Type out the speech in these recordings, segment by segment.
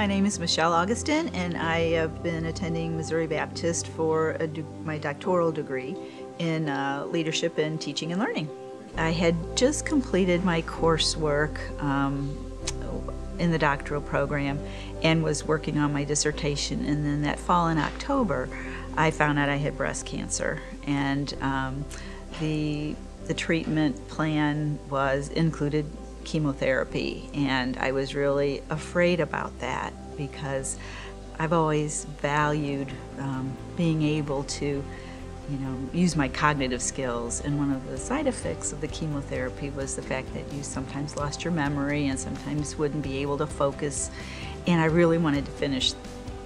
My name is Michelle Augustin, and I have been attending Missouri Baptist for my doctoral degree in leadership in teaching and learning. I had just completed my coursework in the doctoral program and was working on my dissertation, and then that fall in October I found out I had breast cancer, and the treatment plan included chemotherapy, and I was really afraid about that because I've always valued being able to use my cognitive skills, and one of the side effects of the chemotherapy was the fact that you sometimes lost your memory and sometimes wouldn't be able to focus, and I really wanted to finish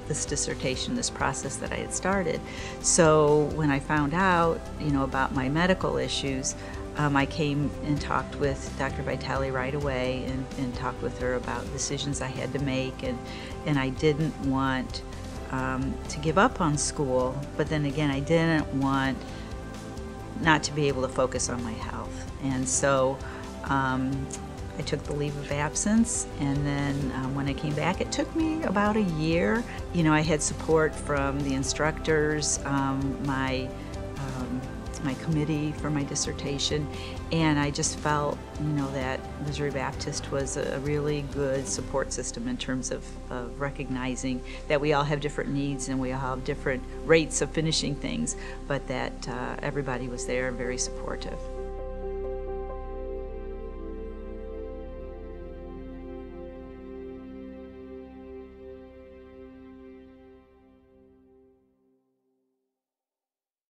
this dissertation, this process that I had started. So when I found out about my medical issues, I came and talked with Dr. Vitale right away and talked with her about decisions I had to make, and I didn't want to give up on school, but then again I didn't want not to be able to focus on my health. And so I took the leave of absence, and then when I came back, it took me about a year. I had support from the instructors, my committee for my dissertation, and I just felt that Missouri Baptist was a really good support system in terms of recognizing that we all have different needs and we all have different rates of finishing things, but that everybody was there and very supportive.